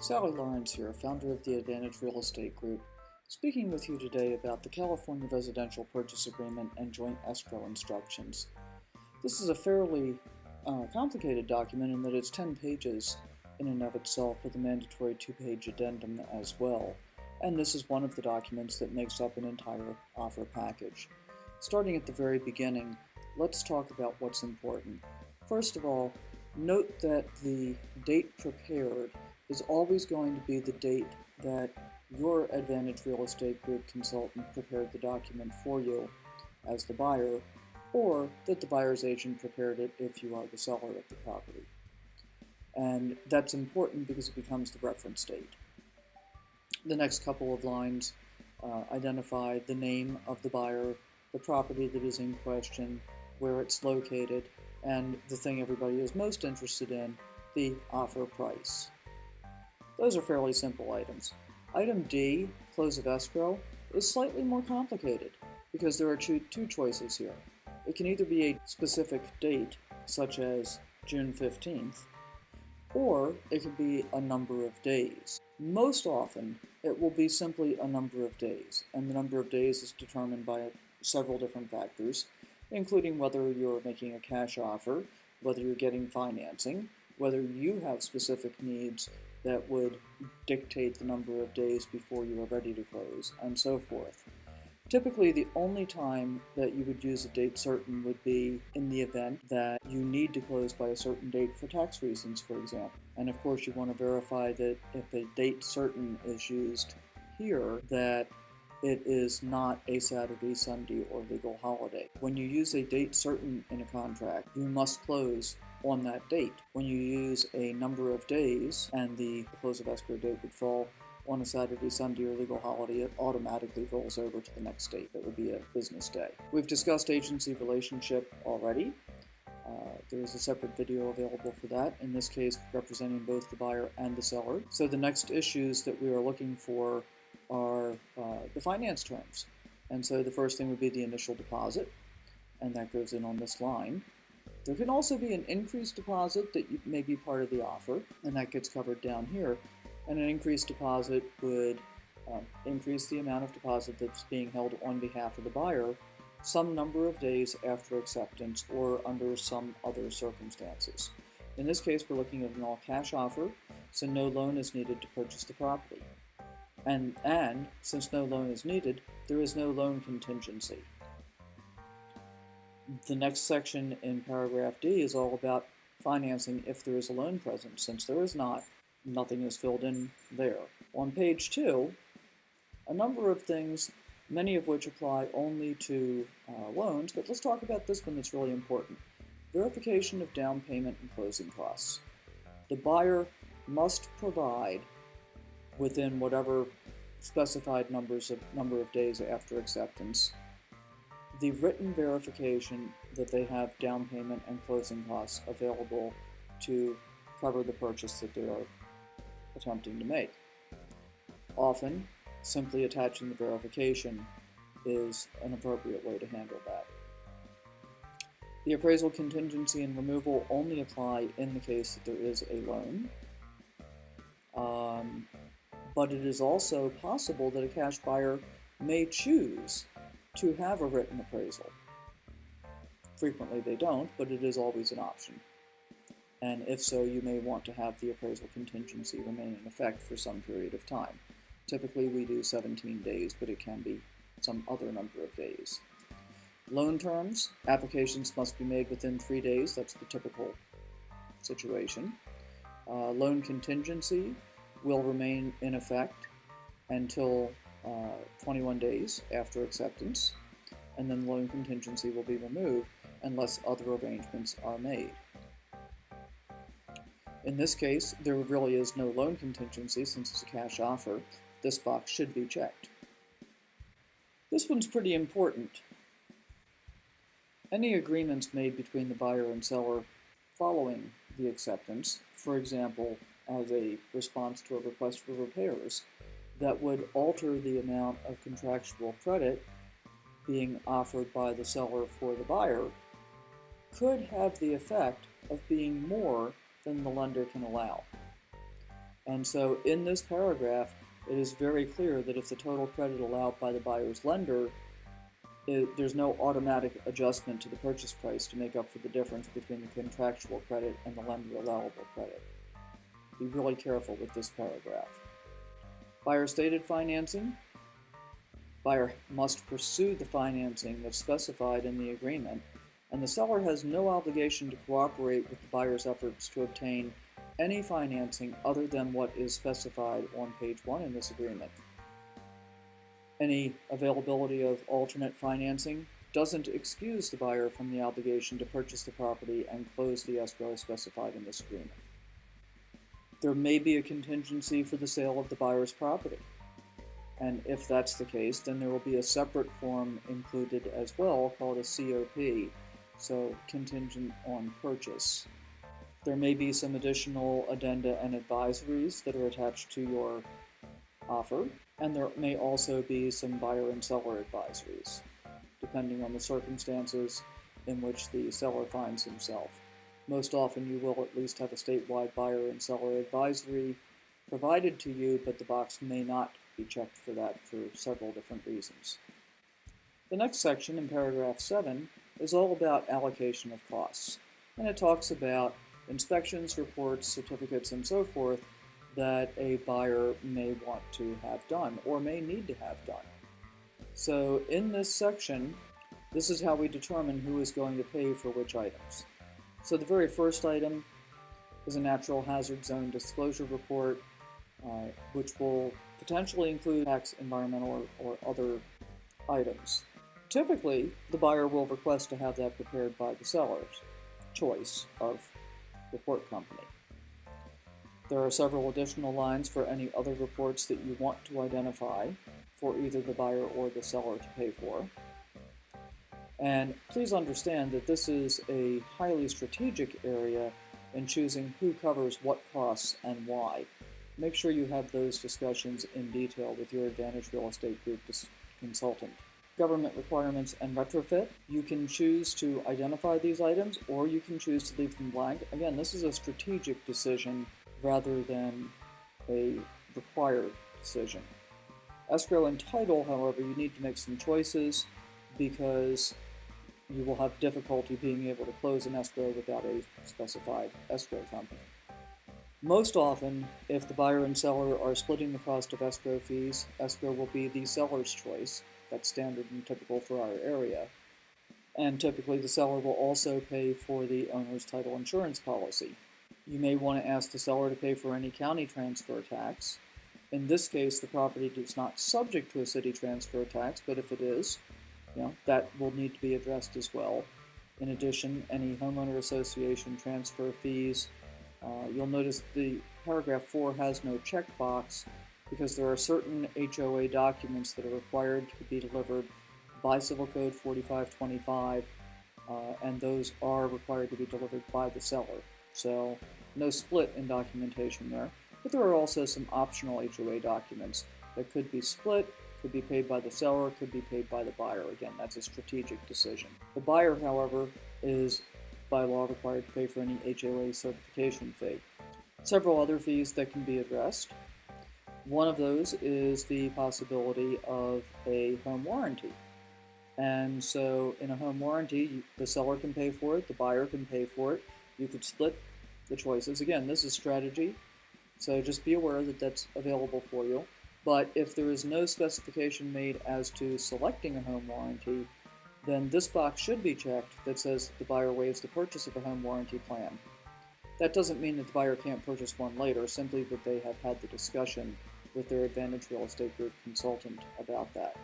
Sally Lawrence here, founder of the Advantage Real Estate Group, speaking with you today about the California Residential Purchase Agreement and Joint Escrow Instructions. This is a fairly complicated document in that it's 10 pages in and of itself with a mandatory 2-page addendum as well, and this is one of the documents that makes up an entire offer package. Starting at the very beginning, let's talk about what's important. First of all, note that the date prepared is always going to be the date that your Advantage Real Estate Group consultant prepared the document for you as the buyer, or that the buyer's agent prepared it if you are the seller of the property. And that's important because it becomes the reference date. The next couple of lines identify the name of the buyer, the property that is in question, where it's located, and the thing everybody is most interested in, the offer price. Those are fairly simple items. Item D, close of escrow, is slightly more complicated because there are two choices here. It can either be a specific date, such as June 15th, or it can be a number of days. Most often, it will be simply a number of days, and the number of days is determined by several different factors, including whether you're making a cash offer, whether you're getting financing, whether you have specific needs that would dictate the number of days before you are ready to close, and so forth. Typically, the only time that you would use a date certain would be in the event that you need to close by a certain date for tax reasons, for example. And of course, you want to verify that if a date certain is used here, that it is not a Saturday, Sunday, or legal holiday. When you use a date certain in a contract, you must close on that date. When you use a number of days and the close of escrow date would fall on a Saturday, Sunday, or legal holiday, it automatically rolls over to the next date. That would be a business day. We've discussed agency relationship already. There is a separate video available for that, in this case representing both the buyer and the seller. So the next issues that we are looking for are the finance terms. And so the first thing would be the initial deposit, and that goes in on this line. There can also be an increased deposit that may be part of the offer, and that gets covered down here. And an increased deposit would increase the amount of deposit that's being held on behalf of the buyer some number of days after acceptance or under some other circumstances. In this case, we're looking at an all-cash offer, so no loan is needed to purchase the property. And since no loan is needed, there is no loan contingency. The next section in paragraph D is all about financing if there is a loan present. Since there is not, nothing is filled in there. On page 2, a number of things, many of which apply only to loans, but let's talk about this one that's really important. Verification of down payment and closing costs. The buyer must provide, within whatever specified number of days after acceptance, the written verification that they have down payment and closing costs available to cover the purchase that they are attempting to make. Often, simply attaching the verification is an appropriate way to handle that. The appraisal contingency and removal only apply in the case that there is a loan. But it is also possible that a cash buyer may choose to have a written appraisal. Frequently they don't, but it is always an option. And if so, you may want to have the appraisal contingency remain in effect for some period of time. Typically we do 17 days, but it can be some other number of days. Loan terms, applications must be made within 3 days. That's the typical situation. Loan contingency will remain in effect until 21 days after acceptance, and then loan contingency will be removed unless other arrangements are made. In this case, there really is no loan contingency since it's a cash offer. This box should be checked. This one's pretty important. Any agreements made between the buyer and seller following the acceptance, for example, as a response to a request for repairs, that would alter the amount of contractual credit being offered by the seller for the buyer, could have the effect of being more than the lender can allow. And so in this paragraph, it is very clear that if the total credit allowed by the buyer's lender, there's no automatic adjustment to the purchase price to make up for the difference between the contractual credit and the lender allowable credit. Be really careful with this paragraph. Buyer stated financing. Buyer must pursue the financing that's specified in the agreement, and the seller has no obligation to cooperate with the buyer's efforts to obtain any financing other than what is specified on page 1 in this agreement. Any availability of alternate financing doesn't excuse the buyer from the obligation to purchase the property and close the escrow specified in this agreement. There may be a contingency for the sale of the buyer's property, and if that's the case, then there will be a separate form included as well called a COP, so contingent on purchase. There may be some additional addenda and advisories that are attached to your offer, and there may also be some buyer and seller advisories, depending on the circumstances in which the seller finds himself. Most often you will at least have a statewide buyer and seller advisory provided to you, but the box may not be checked for that for several different reasons. The next section in paragraph 7 is all about allocation of costs, and it talks about inspections, reports, certificates, and so forth that a buyer may want to have done or may need to have done. So in this section, this is how we determine who is going to pay for which items. So the very first item is a natural hazard zone disclosure report, which will potentially include tax, environmental, or other items. Typically, the buyer will request to have that prepared by the seller's choice of report company. There are several additional lines for any other reports that you want to identify for either the buyer or the seller to pay for. And please understand that this is a highly strategic area in choosing who covers what costs and why. Make sure you have those discussions in detail with your Advantage Real Estate Group consultant. Government requirements and retrofit. You can choose to identify these items or you can choose to leave them blank. Again, this is a strategic decision rather than a required decision. Escrow and title, however, you need to make some choices because you will have difficulty being able to close an escrow without a specified escrow company. Most often, if the buyer and seller are splitting the cost of escrow fees, escrow will be the seller's choice. That's standard and typical for our area. And typically the seller will also pay for the owner's title insurance policy. You may want to ask the seller to pay for any county transfer tax. In this case, the property is not subject to a city transfer tax, but if it is, that will need to be addressed as well. In addition, any homeowner association transfer fees. You'll notice the paragraph 4 has no checkbox because there are certain HOA documents that are required to be delivered by Civil Code 4525, and those are required to be delivered by the seller. So no split in documentation there. But there are also some optional HOA documents that could be split, could be paid by the seller, could be paid by the buyer. Again, that's a strategic decision. The buyer, however, is by law required to pay for any HOA certification fee. Several other fees that can be addressed. One of those is the possibility of a home warranty. And so in a home warranty, the seller can pay for it, the buyer can pay for it. You could split the choices. Again, this is strategy, so just be aware that that's available for you. But if there is no specification made as to selecting a home warranty, then this box should be checked that says that the buyer waives the purchase of a home warranty plan. That doesn't mean that the buyer can't purchase one later, simply that they have had the discussion with their Advantage Real Estate Group consultant about that.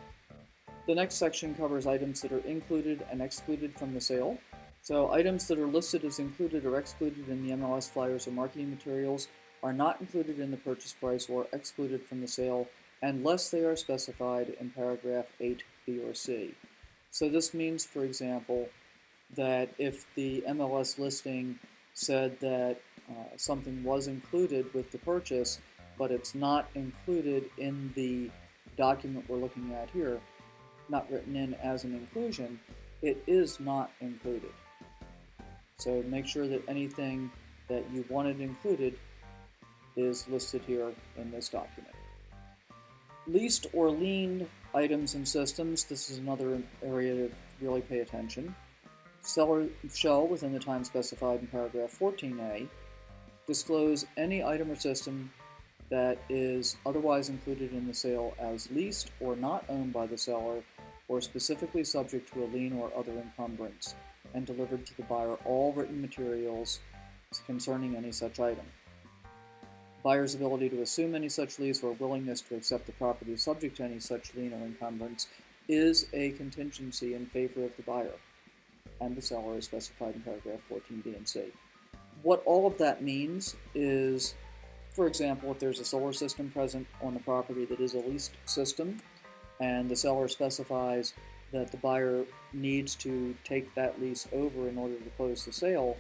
The next section covers items that are included and excluded from the sale. So items that are listed as included or excluded in the MLS flyers or marketing materials are not included in the purchase price or excluded from the sale unless they are specified in paragraph 8, B, or C. So this means, for example, that if the MLS listing said that something was included with the purchase, but it's not included in the document we're looking at here, not written in as an inclusion, it is not included. So make sure that anything that you wanted included is listed here in this document. Leased or liened items and systems, this is another area to really pay attention. Seller shall, within the time specified in paragraph 14a, disclose any item or system that is otherwise included in the sale as leased or not owned by the seller or specifically subject to a lien or other encumbrance, and delivered to the buyer all written materials concerning any such item. Buyer's ability to assume any such lease or willingness to accept the property subject to any such lien or encumbrance is a contingency in favor of the buyer and the seller as specified in paragraph 14b and c. What all of that means is, for example, if there's a solar system present on the property that is a leased system and the seller specifies that the buyer needs to take that lease over in order to close the sale,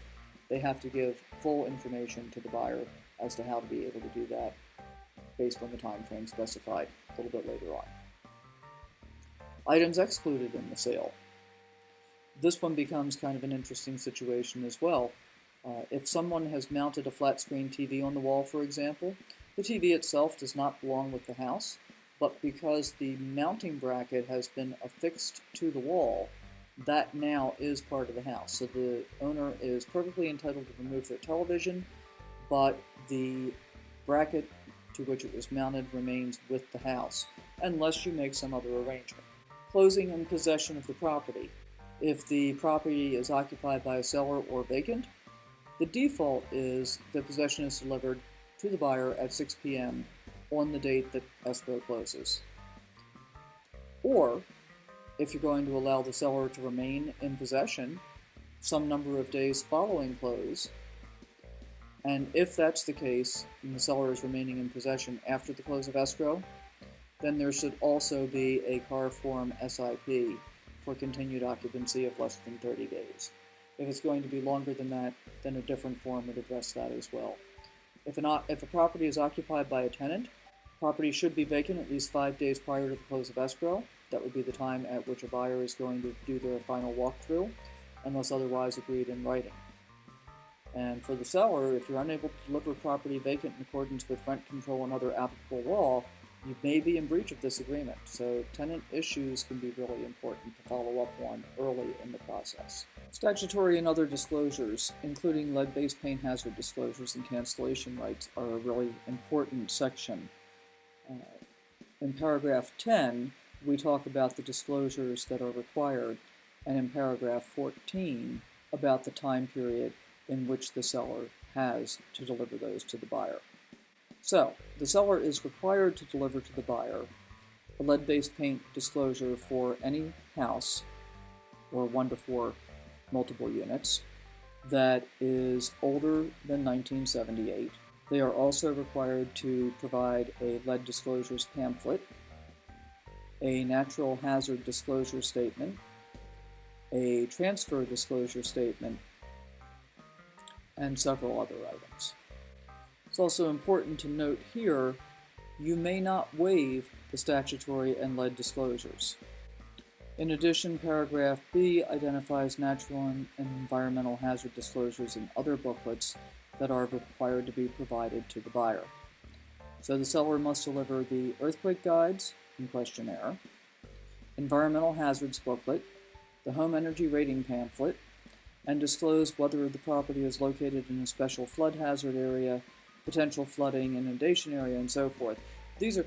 they have to give full information to the buyer as to how to be able to do that based on the time frame specified a little bit later on. Items excluded in the sale. This one becomes kind of an interesting situation as well. If someone has mounted a flat screen TV on the wall, for example, the TV itself does not belong with the house, but because the mounting bracket has been affixed to the wall, that now is part of the house. So the owner is perfectly entitled to remove their television, but the bracket to which it was mounted remains with the house, unless you make some other arrangement. Closing and possession of the property. If the property is occupied by a seller or vacant, the default is that possession is delivered to the buyer at 6 p.m. on the date that escrow closes. Or, if you're going to allow the seller to remain in possession some number of days following close, and if that's the case, and the seller is remaining in possession after the close of escrow, then there should also be a CAR form SIP for continued occupancy of less than 30 days. If it's going to be longer than that, then a different form would address that as well. If a property is occupied by a tenant, property should be vacant at least 5 days prior to the close of escrow. That would be the time at which a buyer is going to do their final walkthrough, unless otherwise agreed in writing. And for the seller, if you're unable to deliver property vacant in accordance with rent control and other applicable law, you may be in breach of this agreement. So tenant issues can be really important to follow up on early in the process. Statutory and other disclosures, including lead-based paint hazard disclosures and cancellation rights, are a really important section. In paragraph 10, we talk about the disclosures that are required, and in paragraph 14, about the time period in which the seller has to deliver those to the buyer. So, the seller is required to deliver to the buyer a lead-based paint disclosure for any house, or 1 to 4 multiple units, that is older than 1978. They are also required to provide a lead disclosures pamphlet, a natural hazard disclosure statement, a transfer disclosure statement, and several other items. It's also important to note here, you may not waive the statutory and lead disclosures. In addition, paragraph B identifies natural and environmental hazard disclosures in other booklets that are required to be provided to the buyer. So the seller must deliver the earthquake guides and questionnaire, environmental hazards booklet, the home energy rating pamphlet, and disclose whether the property is located in a special flood hazard area, potential flooding, inundation area, and so forth. These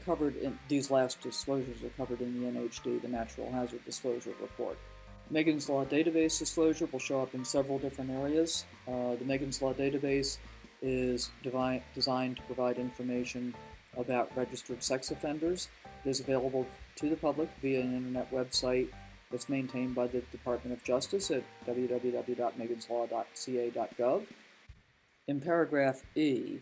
last disclosures are covered in the NHD, the Natural Hazard Disclosure Report. Megan's Law database disclosure will show up in several different areas. The Megan's Law database is designed to provide information about registered sex offenders. It is available to the public via an internet website that's maintained by the Department of Justice at www.meganslaw.ca.gov. In paragraph E,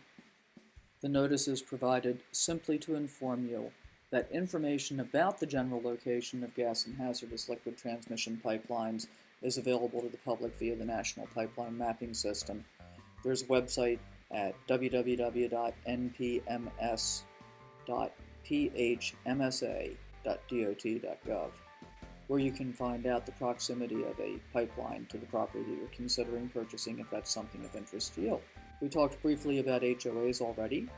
the notice is provided simply to inform you that information about the general location of gas and hazardous liquid transmission pipelines is available to the public via the National Pipeline Mapping System. There's a website at www.npms.phmsa.dot.gov where you can find out the proximity of a pipeline to the property that you're considering purchasing if that's something of interest to you. We talked briefly about HOAs already.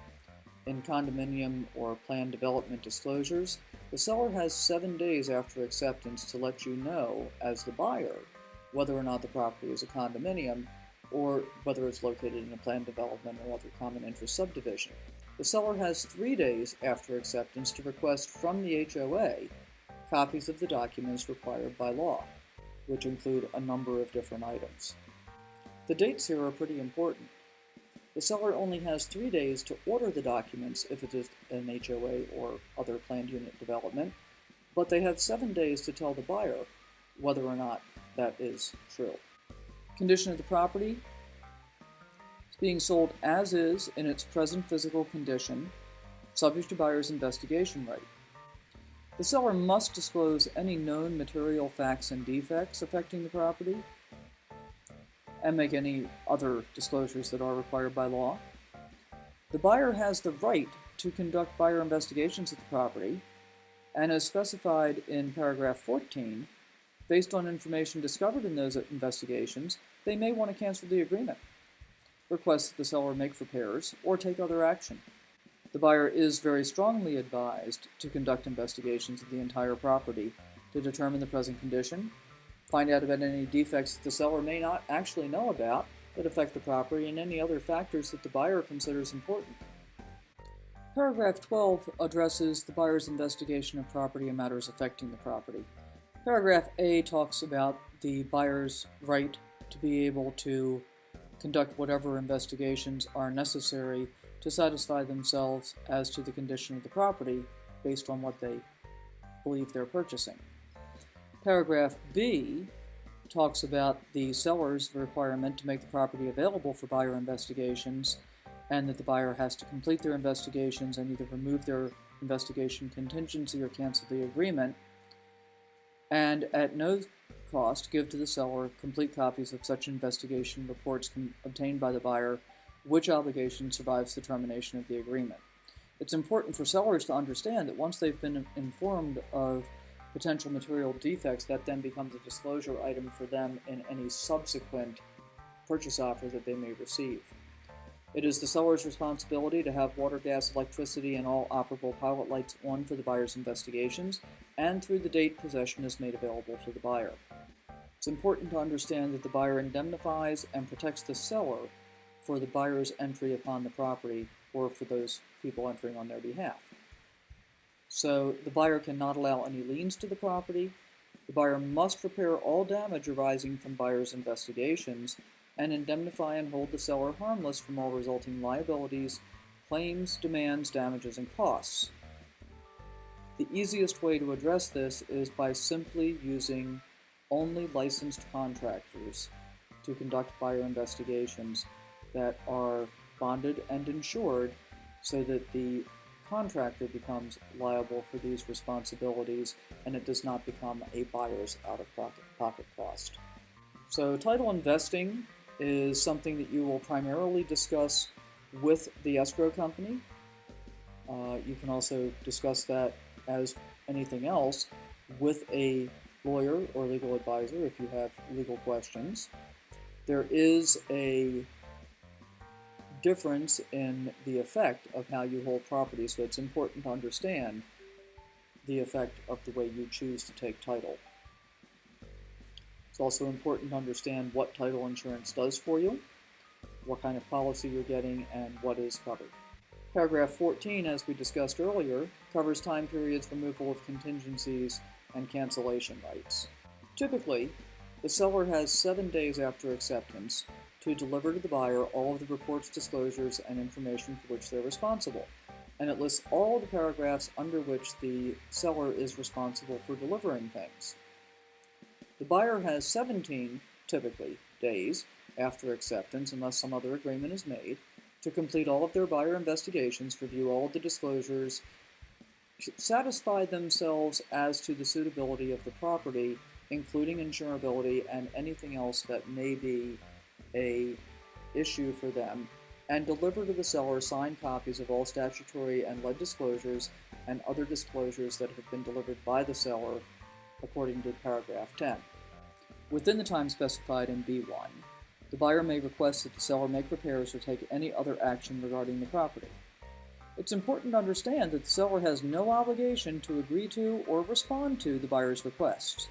In condominium or planned development disclosures, the seller has 7 days after acceptance to let you know, as the buyer, whether or not the property is a condominium or whether it's located in a planned development or other common interest subdivision. The seller has 3 days after acceptance to request from the HOA copies of the documents required by law, which include a number of different items. The dates here are pretty important. The seller only has 3 days to order the documents if it is an HOA or other planned unit development, but they have 7 days to tell the buyer whether or not that is true. Condition of the property: it's being sold as is in its present physical condition, subject to buyer's investigation right. The seller must disclose any known material facts and defects affecting the property, and make any other disclosures that are required by law. The buyer has the right to conduct buyer investigations of the property, and as specified in paragraph 14, based on information discovered in those investigations, they may want to cancel the agreement, request that the seller make repairs, or take other action. The buyer is very strongly advised to conduct investigations of the entire property to determine the present condition, find out about any defects that the seller may not actually know about that affect the property, and any other factors that the buyer considers important. Paragraph 12 addresses the buyer's investigation of property and matters affecting the property. Paragraph A talks about the buyer's right to be able to conduct whatever investigations are necessary to satisfy themselves as to the condition of the property based on what they believe they're purchasing. Paragraph B talks about the seller's requirement to make the property available for buyer investigations, and that the buyer has to complete their investigations and either remove their investigation contingency or cancel the agreement, and at no cost give to the seller complete copies of such investigation reports obtained by the buyer, which obligation survives the termination of the agreement. It's important for sellers to understand that once they've been informed of potential material defects, that then becomes a disclosure item for them in any subsequent purchase offer that they may receive. It is the seller's responsibility to have water, gas, electricity, and all operable pilot lights on for the buyer's investigations, and through the date possession is made available to the buyer. It's important to understand that the buyer indemnifies and protects the seller for the buyer's entry upon the property or for those people entering on their behalf. So the buyer cannot allow any liens to the property. The buyer must repair all damage arising from buyer's investigations and indemnify and hold the seller harmless from all resulting liabilities, claims, demands, damages, and costs. The easiest way to address this is by simply using only licensed contractors to conduct buyer investigations that are bonded and insured, so that the contractor becomes liable for these responsibilities and it does not become a buyer's out-of-pocket cost. So title investing is something that you will primarily discuss with the escrow company. You can also discuss that, as anything else, with a lawyer or legal advisor if you have legal questions. There is a difference in the effect of how you hold property, so it's important to understand the effect of the way you choose to take title. It's also important to understand what title insurance does for you, what kind of policy you're getting, and what is covered. Paragraph 14, as we discussed earlier, covers time periods, removal of contingencies, and cancellation rights. Typically, the seller has 7 days after acceptance to deliver to the buyer all of the reports, disclosures, and information for which they're responsible, and it lists all the paragraphs under which the seller is responsible for delivering things. The buyer has 17, typically, days after acceptance, unless some other agreement is made, to complete all of their buyer investigations, review all of the disclosures, satisfy themselves as to the suitability of the property, including insurability and anything else that may be an issue for them, and deliver to the seller signed copies of all statutory and lead disclosures and other disclosures that have been delivered by the seller according to paragraph 10. Within the time specified in B1, the buyer may request that the seller make repairs or take any other action regarding the property. It's important to understand that the seller has no obligation to agree to or respond to the buyer's requests.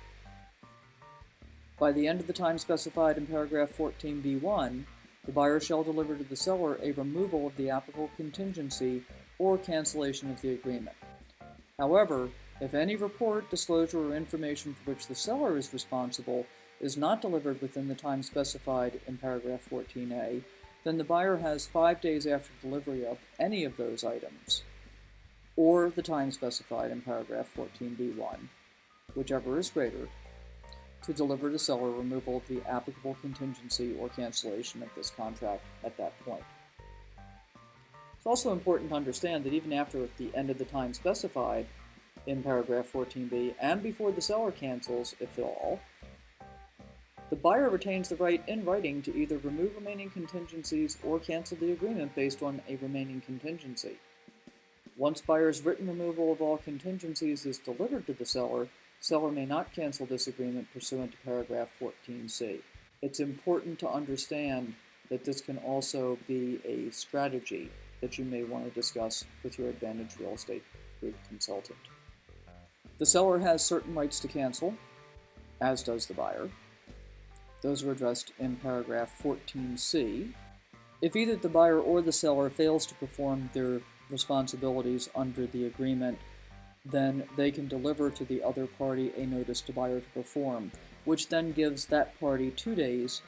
By the end of the time specified in paragraph 14b1, the buyer shall deliver to the seller a removal of the applicable contingency or cancellation of the agreement. However, if any report, disclosure, or information for which the seller is responsible is not delivered within the time specified in paragraph 14a, then the buyer has 5 days after delivery of any of those items, or the time specified in paragraph 14b1, whichever is greater, to deliver to seller removal of the applicable contingency or cancellation of this contract at that point. It's also important to understand that even after the end of the time specified in paragraph 14b and before the seller cancels, if at all, the buyer retains the right in writing to either remove remaining contingencies or cancel the agreement based on a remaining contingency. Once buyer's written removal of all contingencies is delivered to the seller may not cancel this agreement pursuant to paragraph 14c. It's important to understand that this can also be a strategy that you may want to discuss with your Advantage Real Estate Group consultant. The seller has certain rights to cancel, as does the buyer. Those are addressed in paragraph 14c. If either the buyer or the seller fails to perform their responsibilities under the agreement, then they can deliver to the other party a notice to buyer to perform, which then gives that party 2 days,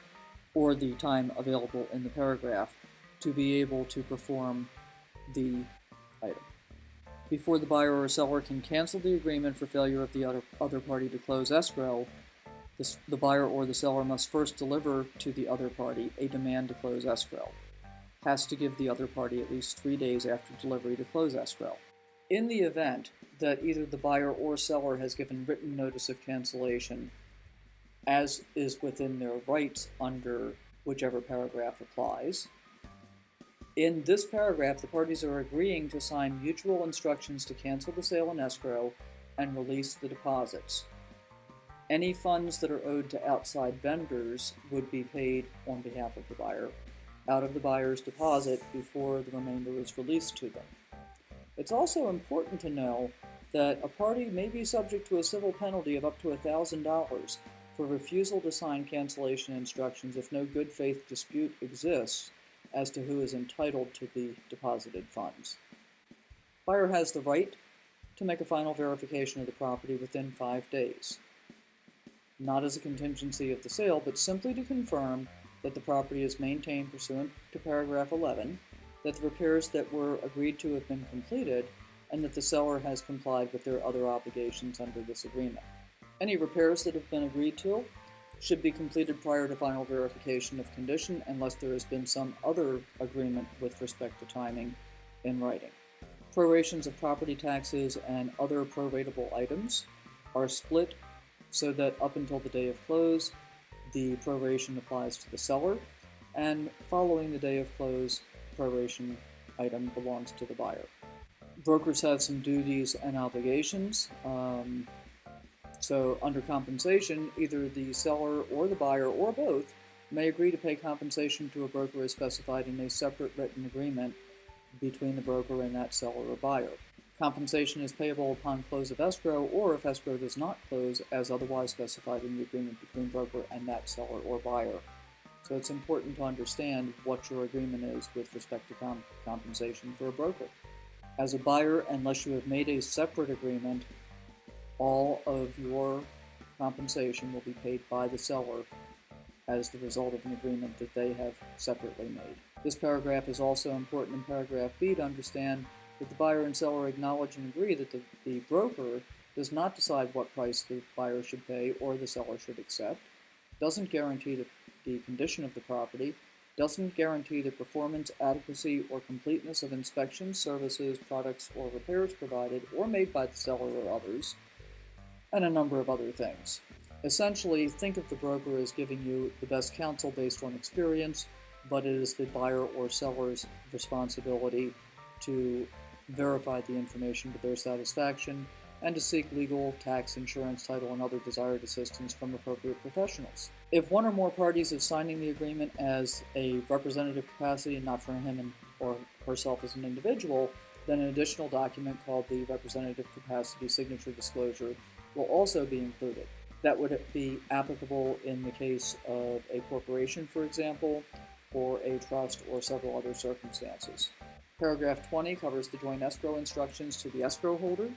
or the time available in the paragraph, to be able to perform the item. Before the buyer or seller can cancel the agreement for failure of the other party to close escrow, the buyer or the seller must first deliver to the other party a demand to close escrow. Has to give the other party at least 3 days after delivery to close escrow. In the event that either the buyer or seller has given written notice of cancellation, as is within their rights under whichever paragraph applies, in this paragraph the parties are agreeing to sign mutual instructions to cancel the sale in escrow and release the deposits. Any funds that are owed to outside vendors would be paid on behalf of the buyer out of the buyer's deposit before the remainder is released to them. It's also important to know that a party may be subject to a civil penalty of up to $1,000 for refusal to sign cancellation instructions if no good faith dispute exists as to who is entitled to the deposited funds. Buyer has the right to make a final verification of the property within 5 days, not as a contingency of the sale, but simply to confirm that the property is maintained pursuant to paragraph 11, that the repairs that were agreed to have been completed, and that the seller has complied with their other obligations under this agreement. Any repairs that have been agreed to should be completed prior to final verification of condition unless there has been some other agreement with respect to timing in writing. Prorations of property taxes and other proratable items are split so that up until the day of close, the proration applies to the seller, and following the day of close, the proration item belongs to the buyer. Brokers have some duties and obligations. So under compensation, either the seller or the buyer or both may agree to pay compensation to a broker as specified in a separate written agreement between the broker and that seller or buyer. Compensation is payable upon close of escrow, or if escrow does not close, as otherwise specified in the agreement between broker and that seller or buyer. So it's important to understand what your agreement is with respect to compensation for a broker. As a buyer, unless you have made a separate agreement, all of your compensation will be paid by the seller as the result of an agreement that they have separately made. This paragraph is also important in paragraph B to understand that the buyer and seller acknowledge and agree that the broker does not decide what price the buyer should pay or the seller should accept, doesn't guarantee the condition of the property, doesn't guarantee the performance, adequacy, or completeness of inspections, services, products, or repairs provided or made by the seller or others, and a number of other things. Essentially, think of the broker as giving you the best counsel based on experience, but it is the buyer or seller's responsibility to verify the information to their satisfaction and to seek legal, tax, insurance, title, and other desired assistance from appropriate professionals. If one or more parties is signing the agreement as a representative capacity and not for him or herself as an individual, then an additional document called the Representative Capacity Signature Disclosure will also be included. That would be applicable in the case of a corporation, for example, or a trust or several other circumstances. Paragraph 20 covers the joint escrow instructions to the escrow holder.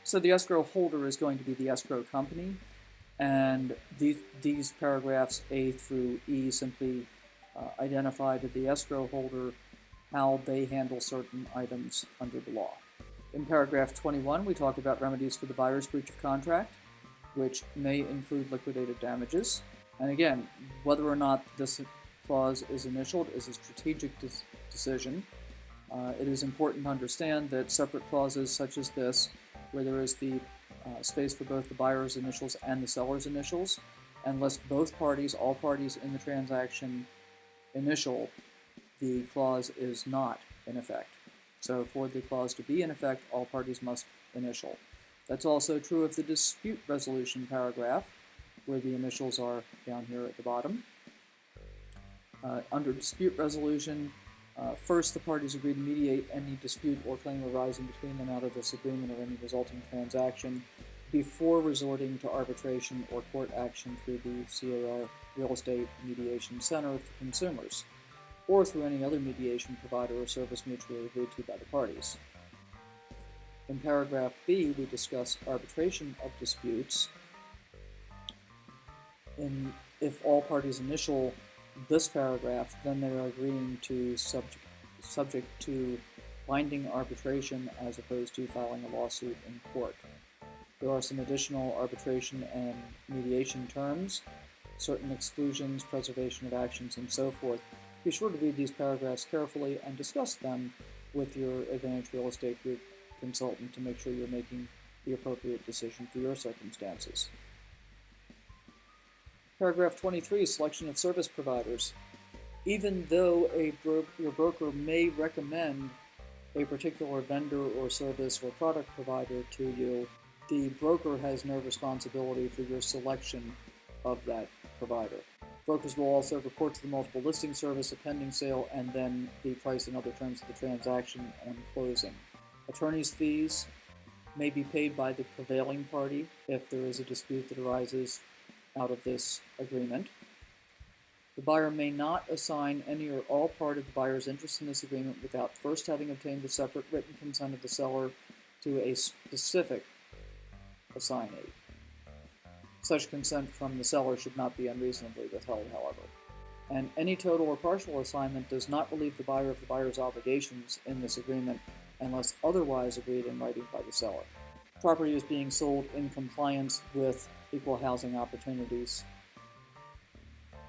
So the escrow holder is going to be the escrow company, and these paragraphs A through E simply identify to the escrow holder how they handle certain items under the law. In paragraph 21, we talk about remedies for the buyer's breach of contract, which may include liquidated damages. And again, whether or not this clause is initialed is a strategic decision. It is important to understand that separate clauses such as this, where there is the space for both the buyer's initials and the seller's initials, unless both parties, all parties in the transaction initial, the clause is not in effect. So for the clause to be in effect, all parties must initial. That's also true of the dispute resolution paragraph, where the initials are down here at the bottom. Under dispute resolution, first the parties agree to mediate any dispute or claim arising between them out of this agreement or any resulting transaction before resorting to arbitration or court action through the CA-RPA Real Estate Mediation Center for Consumers, or through any other mediation provider or service mutually agreed to by the parties. In paragraph B, we discuss arbitration of disputes. If all parties initial this paragraph, then they are agreeing to subject to binding arbitration as opposed to filing a lawsuit in court. There are some additional arbitration and mediation terms, certain exclusions, preservation of actions, and so forth. Be sure to read these paragraphs carefully and discuss them with your Advantage Real Estate Group consultant to make sure you're making the appropriate decision for your circumstances. Paragraph 23, selection of service providers. Even though your broker may recommend a particular vendor or service or product provider to you, the broker has no responsibility for your selection of that provider. Brokers will also report to the multiple listing service a pending sale and then the price and other terms of the transaction on closing. Attorney's fees may be paid by the prevailing party if there is a dispute that arises out of this agreement. The buyer may not assign any or all part of the buyer's interest in this agreement without first having obtained the separate written consent of the seller to a specific assignee. Such consent from the seller should not be unreasonably withheld, however. And any total or partial assignment does not relieve the buyer of the buyer's obligations in this agreement unless otherwise agreed in writing by the seller. Property is being sold in compliance with equal housing opportunities,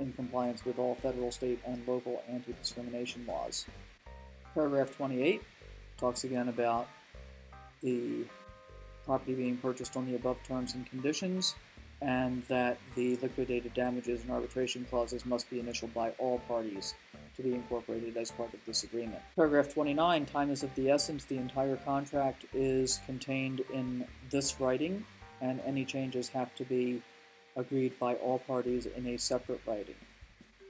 in compliance with all federal, state, and local anti-discrimination laws. Paragraph 28 talks again about the property being purchased on the above terms and conditions, and that the liquidated damages and arbitration clauses must be initialed by all parties to be incorporated as part of this agreement. Paragraph 29, time is of the essence. The entire contract is contained in this writing, and any changes have to be agreed by all parties in a separate writing.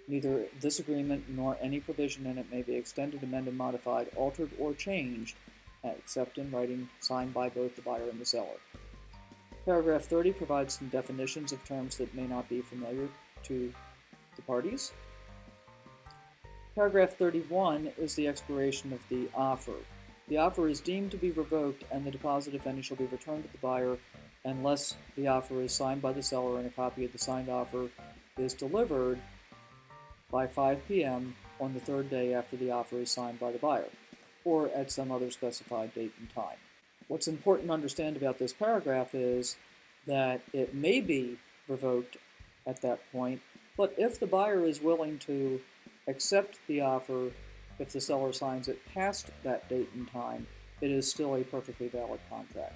Neither this agreement nor any provision in it may be extended, amended, modified, altered, or changed except in writing signed by both the buyer and the seller. Paragraph 30 provides some definitions of terms that may not be familiar to the parties. Paragraph 31 is the expiration of the offer. The offer is deemed to be revoked and the deposit, if any, shall be returned to the buyer unless the offer is signed by the seller and a copy of the signed offer is delivered by 5 p.m. on the third day after the offer is signed by the buyer, or at some other specified date and time. What's important to understand about this paragraph is that it may be revoked at that point, but if the buyer is willing to accept the offer, if the seller signs it past that date and time, it is still a perfectly valid contract.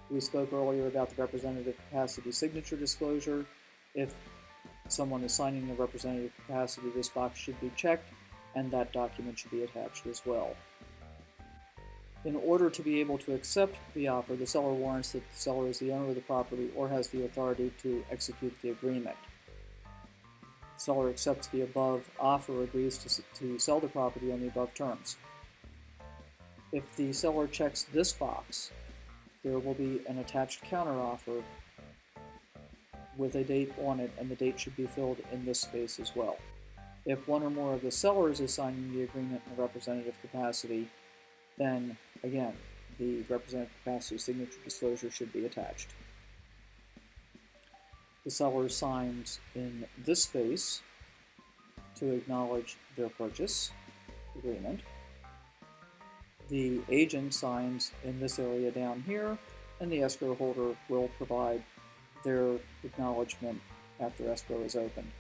We spoke earlier about the representative capacity signature disclosure. If someone is signing the representative capacity, this box should be checked, and that document should be attached as well. In order to be able to accept the offer, the seller warrants that the seller is the owner of the property or has the authority to execute the agreement. The seller accepts the above offer, agrees to sell the property on the above terms. If the seller checks this box, there will be an attached counteroffer with a date on it, and the date should be filled in this space as well. If one or more of the sellers is signing the agreement in a representative capacity, then again, the representative capacity signature disclosure should be attached. The seller signs in this space to acknowledge their purchase agreement. The agent signs in this area down here, and the escrow holder will provide their acknowledgement after escrow is opened.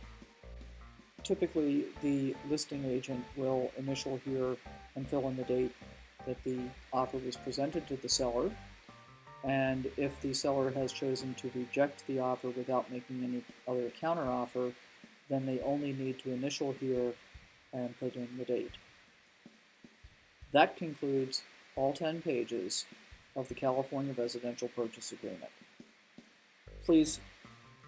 Typically, the listing agent will initial here and fill in the date that the offer was presented to the seller, and if the seller has chosen to reject the offer without making any other counteroffer, then they only need to initial here and put in the date. That concludes all 10 pages of the California Residential Purchase Agreement. Please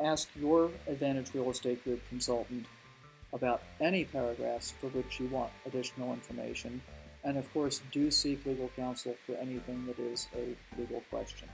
ask your Advantage Real Estate Group consultant about any paragraphs for which you want additional information, and of course do seek legal counsel for anything that is a legal question.